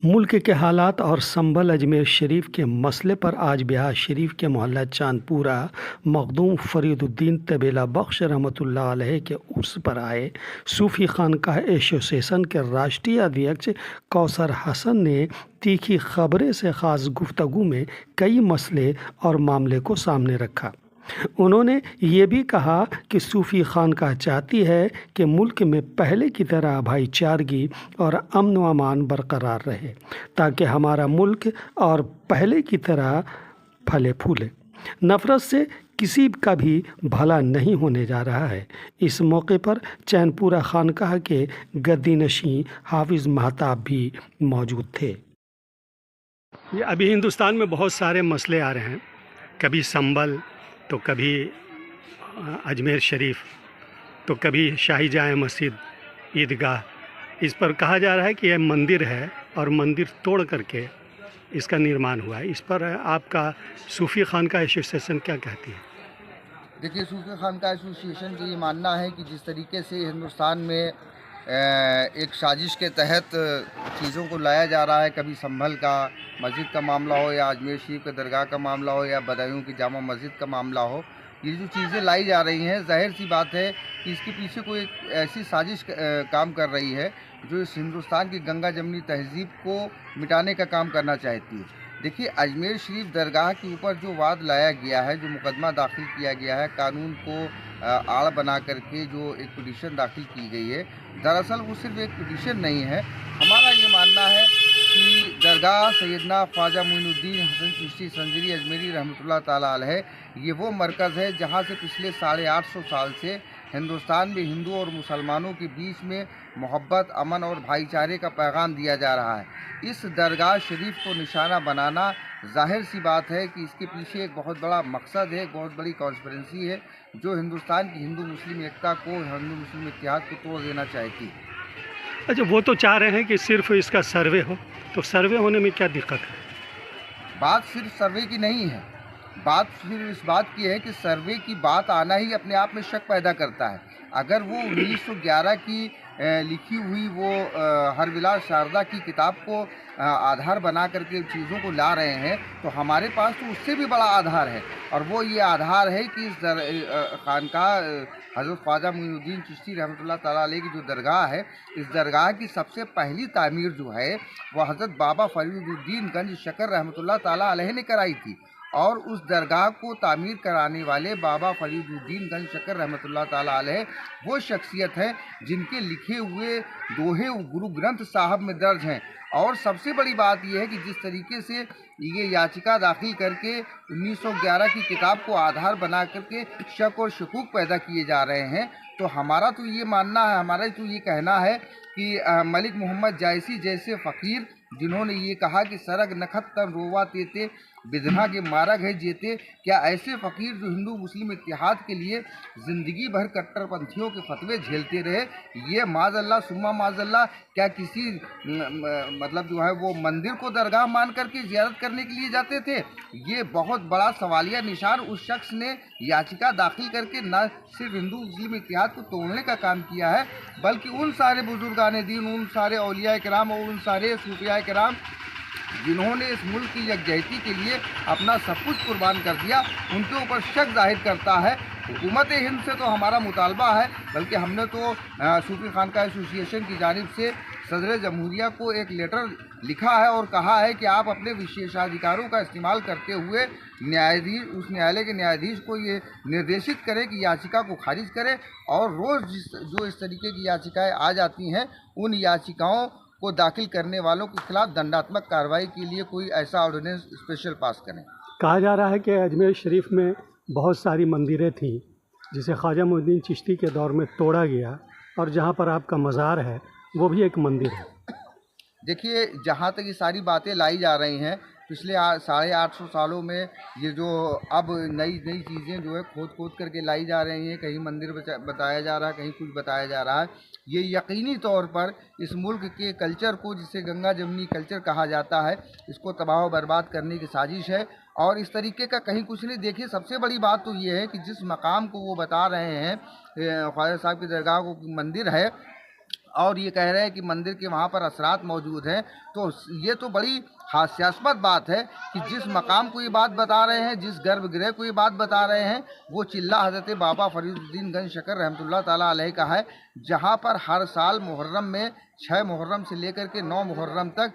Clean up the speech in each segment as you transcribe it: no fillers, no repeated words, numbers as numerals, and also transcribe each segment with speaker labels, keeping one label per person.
Speaker 1: मुल्क के हालात और संभल अजमेर शरीफ के मसले पर आज बिहार शरीफ के मोहल्ला चांदपुरा मखदूम फरीदुद्दीन तबेला बख्श रहमतुल्लाह अलैह के उर्स पर आए सूफ़ी खानकाह एसोसिएशन के राष्ट्रीय अध्यक्ष कौसर हसन ने तीखी खबरें से ख़ास गुफ्तगू में कई मसले और मामले को सामने रखा। उन्होंने ये भी कहा कि सूफ़ी खानकाह चाहती है कि मुल्क में पहले की तरह भाईचारगी और अमन व अमान बरकरार रहे ताकि हमारा मुल्क और पहले की तरह फले फूले। नफ़रत से किसी का भी भला नहीं होने जा रहा है। इस मौके पर चैनपुरा खानकाह के गद्दी नशीं हाफिज़ महताब भी मौजूद थे। ये अभी हिंदुस्तान में बहुत सारे मसले आ रहे हैं, कभी संभल तो कभी अजमेर शरीफ तो कभी शाही जाए मस्जिद ईदगाह। इस पर कहा जा रहा है कि यह मंदिर है और मंदिर तोड़ करके इसका निर्माण हुआ है। इस पर आपका सूफ़ी खानकाह एसोसिएशन क्या कहती है?
Speaker 2: देखिए, सूफ़ी खानकाह एसोसिएशन का ये मानना है कि जिस तरीके से हिंदुस्तान में एक साजिश के तहत चीज़ों को लाया जा रहा है, कभी संभल का मस्जिद का मामला हो या अजमेर शरीफ के दरगाह का मामला हो या बदायूं की जामा मस्जिद का मामला हो, ये जो चीज़ें लाई जा रही हैं, ज़ाहिर सी बात है कि इसके पीछे कोई एक ऐसी साजिश काम कर रही है जो इस हिंदुस्तान की गंगा जमनी तहज़ीब को मिटाने का काम करना चाहती है। देखिए, अजमेर शरीफ दरगाह के ऊपर जो वाद लाया गया है, जो मुकदमा दाखिल किया गया है, कानून को आड़ बना करके जो एक पिटीशन दाखिल की गई है, दरअसल वो सिर्फ एक पिटीशन नहीं है। हमारा ये मानना है कि दरगाह सैयदना ख्वाजा मोइनुद्दीन हसन चिश्ती संजरी अजमेरी रहमतुल्लाह ताला अलैह, ये वो मरकज़ है जहाँ से पिछले 850 साल से हिंदुस्तान में हिंदू और मुसलमानों के बीच में मोहब्बत, अमन और भाईचारे का पैगाम दिया जा रहा है। इस दरगाह शरीफ को निशाना बनाना, ज़ाहिर सी बात है कि इसके पीछे एक बहुत बड़ा मकसद है, बहुत बड़ी कॉन्स्पिरेंसी है जो हिंदुस्तान की हिंदू मुस्लिम एकता को, हिंदू मुस्लिम इत्तेहाद को तोड़ देना चाहती है।
Speaker 1: अच्छा, वो तो चाह रहे हैं कि सिर्फ इसका सर्वे हो, तो सर्वे होने में क्या दिक्कत है?
Speaker 2: बात सिर्फ सर्वे की नहीं है, बात सिर्फ इस बात की है कि सर्वे की बात आना ही अपने आप में शक पैदा करता है। अगर वो 1911 की लिखी हुई वो हरविलास शारदा की किताब को आधार बना करके चीज़ों को ला रहे हैं, तो हमारे पास तो उससे भी बड़ा आधार है, और वो ये आधार है कि इस खानकाह हज़रत ख्वाजा मोइनुद्दीन चिश्ती रहमतुल्लाह ताला अलैह की जो दरगाह है, इस दरगाह की सबसे पहली तामीर जो है वह हज़रत बाबा फरीदुद्दीन गंज शकर रहमतुल्लाह ताला अलैह ने कराई थी। और उस दरगाह को तामीर कराने वाले बाबा फरीदुद्दीन गंज शकर रहमतुल्लाह ताला अलैह वो शख्सियत हैं जिनके लिखे हुए दोहे गुरु ग्रंथ साहब में दर्ज हैं। और सबसे बड़ी बात यह है कि जिस तरीके से ये याचिका दाखिल करके 1911 की किताब को आधार बना करके शक और शकूक पैदा किए जा रहे हैं, तो हमारा तो ये मानना है, हमारा तो ये कहना है कि मलिक मोहम्मद जायसी जैसे फ़कीर जिन्होंने ये कहा कि सरग नखत तन रोवा तेते बिदना के मारग है जेते, क्या ऐसे फ़कीर जो हिंदू मुस्लिम इत्तेहाद के लिए ज़िंदगी भर कट्टरपंथियों के फतवे झेलते रहे, ये माज़अल्लाह सुम्मा माज़अल्लाह क्या किसी मतलब जो है वो मंदिर को दरगाह मान करके ज़ियारत करने के लिए जाते थे? ये बहुत बड़ा सवालिया निशान उस शख्स ने याचिका दाखिल करके न सिर्फ हिंदू मुस्लिम इत्तेहाद को तोड़ने का काम किया है, बल्कि उन सारे बुजुर्गान दीन, उन सारे औलिया किराम और उन सारे सूफिया किराम जिन्होंने इस मुल्क की यकजहती के लिए अपना सब कुछ कुर्बान कर दिया, उनके ऊपर शक जाहिर करता है। हुकूमत हिंद से तो हमारा मुतालबा है, बल्कि हमने तो सूफ़ी खानकाह एसोसिएशन की जानिब से सदर जमहूरिया को एक लेटर लिखा है और कहा है कि आप अपने विशेषाधिकारों का इस्तेमाल करते हुए न्यायाधीश, उस न्यायालय के न्यायाधीश को ये निर्देशित करें कि याचिका को खारिज करें, और रोज़ जो इस तरीके की याचिकाएँ आ जाती हैं, उन याचिकाओं को दाखिल करने वालों के खिलाफ दंडात्मक कार्रवाई के लिए कोई ऐसा ऑर्डिनेंस स्पेशल पास करें।
Speaker 1: कहा जा रहा है कि अजमेर शरीफ में बहुत सारी मंदिरें थीं जिसे ख्वाजा मोइनुद्दीन चिश्ती के दौर में तोड़ा गया, और जहां पर आपका मज़ार है वो भी एक मंदिर है।
Speaker 2: देखिए, जहाँ तक ये सारी बातें लाई जा रही हैं, पिछले 850 सालों में ये जो अब नई नई चीज़ें जो है खोद खोद करके लाई जा रही हैं, कहीं मंदिर बताया जा रहा है, कहीं कुछ बताया जा रहा है, ये यकीनी तौर पर इस मुल्क के कल्चर को, जिसे गंगा जमनी कल्चर कहा जाता है, इसको तबाह व बर्बाद करने की साजिश है। और इस तरीके का कहीं कुछ नहीं। देखिए, सबसे बड़ी बात तो ये है कि जिस मकाम को वो बता रहे हैं ख्वाजा साहब की दरगाह को मंदिर है, और ये कह रहे हैं कि मंदिर के वहाँ पर असरात मौजूद हैं। तो ये तो बड़ी हास्यास्पद बात है कि जिस मकाम को ये बात बता रहे हैं, जिस गर्भगृह को ये बात बता रहे हैं, वो चिल्ला हज़रत बाबा फरीदुद्दीन गंज शकर रहमतुल्लाह ताला अलैह का है, जहाँ पर हर साल मुहर्रम में 6 मुहर्रम से लेकर के 9 मुहर्रम तक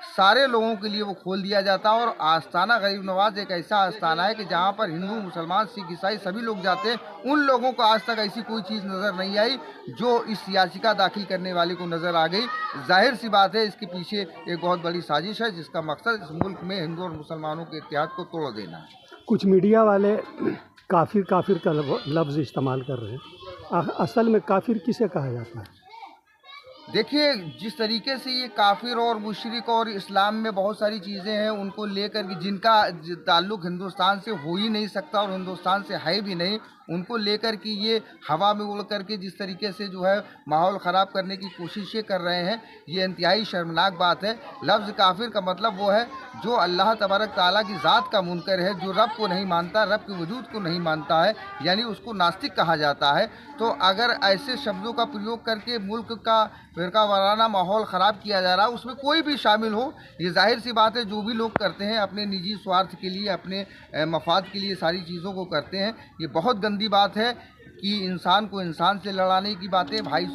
Speaker 2: सारे लोगों के लिए वो खोल दिया जाता है। और आस्ताना गरीब नवाज एक ऐसा आस्ताना है कि जहाँ पर हिंदू, मुसलमान, सिख, ईसाई सभी लोग जाते हैं। उन लोगों को आज तक ऐसी कोई चीज़ नज़र नहीं आई जो इस याचिका दाखिल करने वाले को नज़र आ गई। जाहिर सी बात है इसके पीछे एक बहुत बड़ी साजिश है, जिसका मकसद इस मुल्क में हिंदू और मुसलमानों के इत्तेहाद को तोड़ देना है।
Speaker 1: कुछ मीडिया वाले काफिर काफिर का लफ्ज़ इस्तेमाल कर रहे हैं। असल में काफिर किसे कहा जाता है?
Speaker 2: देखिए, जिस तरीके से ये काफिर और मुशरिक और इस्लाम में बहुत सारी चीज़ें हैं उनको लेकर के, जिनका ताल्लुक़ हिंदुस्तान से हो ही नहीं सकता और हिंदुस्तान से है भी नहीं, उनको लेकर के ये हवा में उड़ करके जिस तरीके से जो है माहौल ख़राब करने की कोशिशें कर रहे हैं, ये इंतहाई शर्मनाक बात है। लफ्ज़ काफिर का मतलब वो है जो अल्लाह तबारक ताला की ज़ात का मुनकर है, जो रब को नहीं मानता, रब के वजूद को नहीं मानता है, यानी उसको नास्तिक कहा जाता है। तो अगर ऐसे शब्दों का प्रयोग करके मुल्क का फ़िरका वाराना माहौल ख़राब किया जा रहा है, उसमें कोई भी शामिल हो, ये जाहिर सी बात है जो भी लोग करते हैं अपने निजी स्वार्थ के लिए, अपने मफाद के लिए सारी चीज़ों को करते हैं। ये बहुत गंदी बात है कि इंसान को इंसान से लड़ाने की बातें, भाई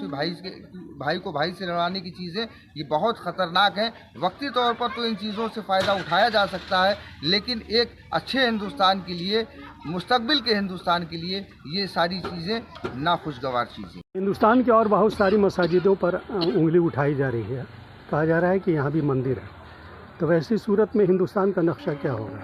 Speaker 2: को भाई से लड़ाने की चीज़ें, ये बहुत ख़तरनाक हैं। वक्ती तौर पर तो इन चीज़ों से फ़ायदा उठाया जा सकता है, लेकिन एक अच्छे हिंदुस्तान के लिए, मुस्तकबिल के हिंदुस्तान के लिए ये सारी चीज़ें नाखुशगवार चीज़ें।
Speaker 1: हिंदुस्तान की और बहुत सारी मसाजिदों पर उंगली उठाई जा रही है। कहा जा रहा है कि यहाँ भी मंदिर है, तो वैसी सूरत में हिंदुस्तान का नक्शा क्या होगा?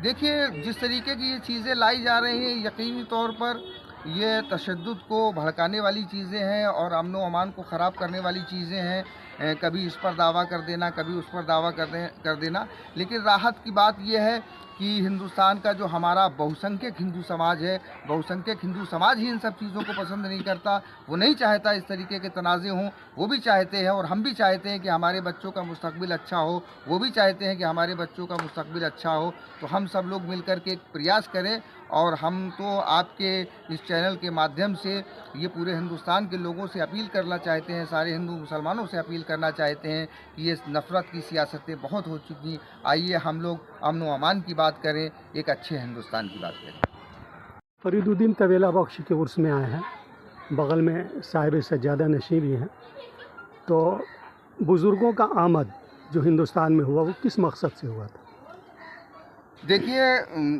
Speaker 2: देखिए, जिस तरीके की ये चीज़ें लाई जा रही हैं, यकीनी तौर पर ये तशद्दुद को भड़काने वाली चीज़ें हैं और अमन व अमान को ख़राब करने वाली चीज़ें हैं। कभी इस पर दावा कर देना, कभी उस पर दावा कर देना। लेकिन राहत की बात यह है कि हिंदुस्तान का जो हमारा बहुसंख्यक हिंदू समाज है, बहुसंख्यक हिंदू समाज ही इन सब चीज़ों को पसंद नहीं करता। वो नहीं चाहता इस तरीके के तनाज़े हों। वो भी चाहते हैं और हम भी चाहते हैं कि हमारे बच्चों का मुस्तकबिल अच्छा हो, वो भी चाहते हैं कि हमारे बच्चों का मुस्तकबिल अच्छा हो। तो हम सब लोग मिल कर के एक प्रयास करें, और हम तो आपके इस चैनल के माध्यम से ये पूरे हिंदुस्तान के लोगों से अपील करना चाहते हैं, सारे हिंदू मुसलमानों से अपील करना चाहते हैं कि ये नफ़रत की सियासतें बहुत हो चुकी। आइए हम लोग अमन व अमान की बात करें, एक अच्छे हिंदुस्तान की बात करें।
Speaker 1: फरीदुद्दीन तबेला बख्श के उर्स में आए हैं, बगल में साहिब सज्जादा नशीं भी हैं। तो बुज़ुर्गों का आमद जो हिंदुस्तान में हुआ, वो किस मकसद से हुआ था?
Speaker 2: देखिए,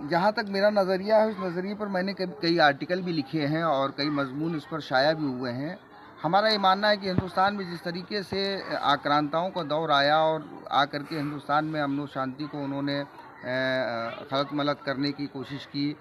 Speaker 2: जहाँ तक मेरा नज़रिया है, उस नज़रिए पर मैंने कई आर्टिकल भी लिखे हैं और कई मज़मून इस पर शाया भी हुए हैं। हमारा ये मानना है कि हिंदुस्तान में जिस तरीके से आक्रांताओं का दौर आया और आकर के हिंदुस्तान में अमन व शांति को उन्होंने खलत मलत करने की कोशिश की,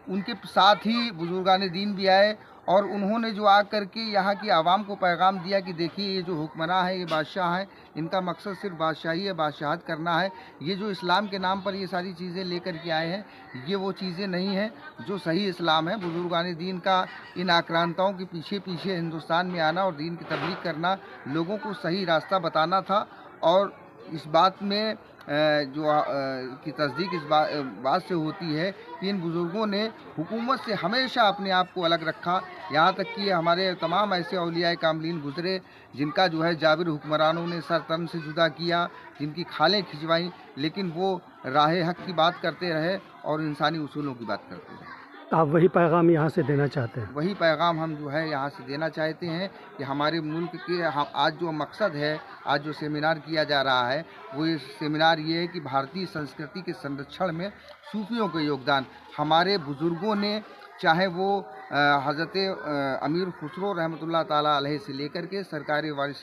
Speaker 2: उनके साथ ही बुजुर्गान दीन भी आए और उन्होंने जो आकर के यहाँ की आवाम को पैगाम दिया कि देखिए, ये जो हुक्मरान है, ये बादशाह हैं, इनका मकसद सिर्फ बादशाही है, बादशाहत करना है। ये जो इस्लाम के नाम पर ये सारी चीज़ें लेकर के आए हैं, ये वो चीज़ें नहीं हैं जो सही इस्लाम है। बुजुर्गान दीन का इन आक्रांताओं के पीछे पीछे हिंदुस्तान में आना और दीन की तबलीग करना, लोगों को सही रास्ता बताना था। और इस बात में की तस्दीक इस बात से होती है कि इन बुज़ुर्गों ने हुकूमत से हमेशा अपने आप को अलग रखा। यहाँ तक कि हमारे तमाम ऐसे औलियाए कामलीन गुज़रे जिनका जो है जाबिर हुक्मरानों ने सर तन से जुदा किया, जिनकी खालें खिंचवाईं, लेकिन वो राह हक़ की बात करते रहे और इंसानी उसूलों की बात करते रहे।
Speaker 1: आप वही पैगाम यहाँ से देना चाहते हैं?
Speaker 2: वही पैगाम हम जो है यहाँ से देना चाहते हैं कि हमारे मुल्क के आज जो मकसद है, आज जो सेमिनार किया जा रहा है, वो ये सेमिनार ये है कि भारतीय संस्कृति के संरक्षण में सूफियों का योगदान। हमारे बुज़ुर्गों ने, चाहे वो हज़रत अमीर खुसरो रहमतुल्लाह ताला अलैह से लेकर के सरकार वारिस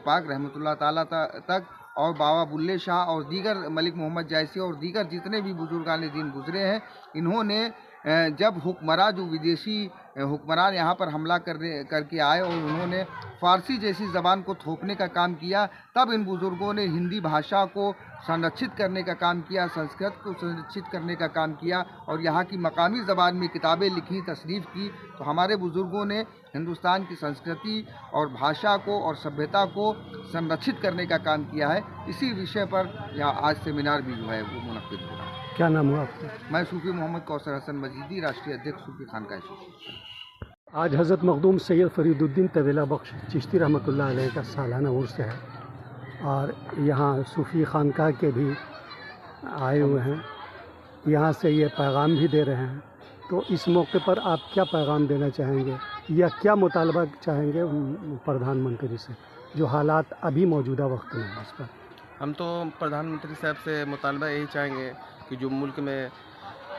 Speaker 2: पाक रहमतुल्लाह ताला तक, और बाबा बुल्ले शाह और दीगर मलिक मोहम्मद जायसी और दीगर जितने भी बुजुर्गान दीन गुज़रे हैं, इन्होंने जब हुक्मरान, जो विदेशी हुक्मरान यहाँ पर हमला करके आए और उन्होंने फ़ारसी जैसी ज़बान को थोपने का काम किया, तब इन बुज़ुर्गों ने हिंदी भाषा को संरक्षित करने का काम किया, संस्कृत को संरक्षित करने का काम किया और यहाँ की मकामी ज़बान में किताबें लिखी, तसनीफ़ की। तो हमारे बुज़ुर्गों ने हिंदुस्तान की संस्कृति और भाषा को और सभ्यता को संरक्षित करने का काम किया है। इसी विषय पर यहाँ आज सेमिनार भी जो है वो मुनक़्क़िद हो रहा है।
Speaker 1: क्या नाम हुआ आपका?
Speaker 2: मैं सूफी मोहम्मद कौसर हसन मजीदी, राष्ट्रीय अध्यक्ष सूफी खानका एसोसिएशन।
Speaker 1: आज हज़रत मखदूम सैयद फरीदुद्दीन तबेला बख्श चिश्ती रहमतुल्लाह अलैह का सालाना उर्स है और यहाँ सूफ़ी खानका के भी आए हुए हैं, यहाँ से ये पैगाम भी दे रहे हैं। तो इस मौके पर आप क्या पैगाम देना चाहेंगे या क्या मुतालबा चाहेंगे प्रधानमंत्री से, जो हालात अभी मौजूदा वक्त में हैं इस पर?
Speaker 3: हम तो प्रधानमंत्री साहब से मुतालबा यही चाहेंगे कि जो मुल्क में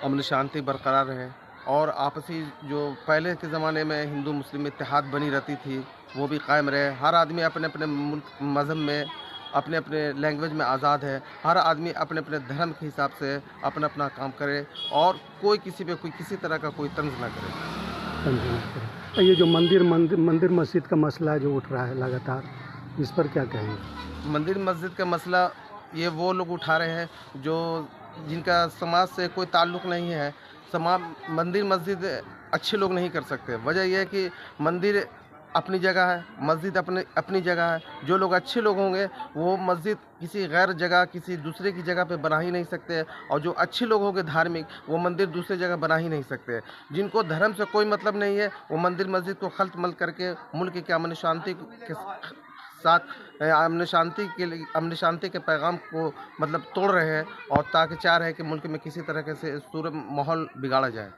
Speaker 3: अमन शांति बरकरार रहे और आपसी जो पहले के ज़माने में हिंदू मुस्लिम इत्तेहाद बनी रहती थी वो भी कायम रहे। हर आदमी अपने अपने मुल्क मज़हब में अपने अपने लैंग्वेज में आज़ाद है। हर आदमी अपने अपने धर्म के हिसाब से अपना अपना काम करे और कोई किसी पे कोई किसी तरह का कोई तंज ना करे।
Speaker 1: समझना करें। तो ये जो मंदिर मस्जिद का मसला जो उठ रहा है लगातार, इस पर क्या कहेंगे?
Speaker 3: मंदिर मस्जिद का मसला ये वो लोग उठा रहे हैं जो जिनका समाज से कोई ताल्लुक़ नहीं है। मंदिर मस्जिद अच्छे लोग नहीं कर सकते। वजह यह है कि मंदिर अपनी जगह है, मस्जिद अपनी जगह है। जो लोग अच्छे लोग होंगे वो मस्जिद किसी गैर जगह किसी दूसरे की जगह पे बना ही नहीं सकते और जो अच्छे लोग होंगे धार्मिक वो मंदिर दूसरी जगह बना ही नहीं सकते। जिनको धर्म से कोई मतलब नहीं है वो मंदिर मस्जिद को खल्त मल करके मुल्क के अमन शांति के साथ अमन शांति के पैगाम को मतलब तोड़ रहे हैं और ताकि चाह रहे हैं कि मुल्क में किसी तरह से सूरत माहौल बिगाड़ा जाए।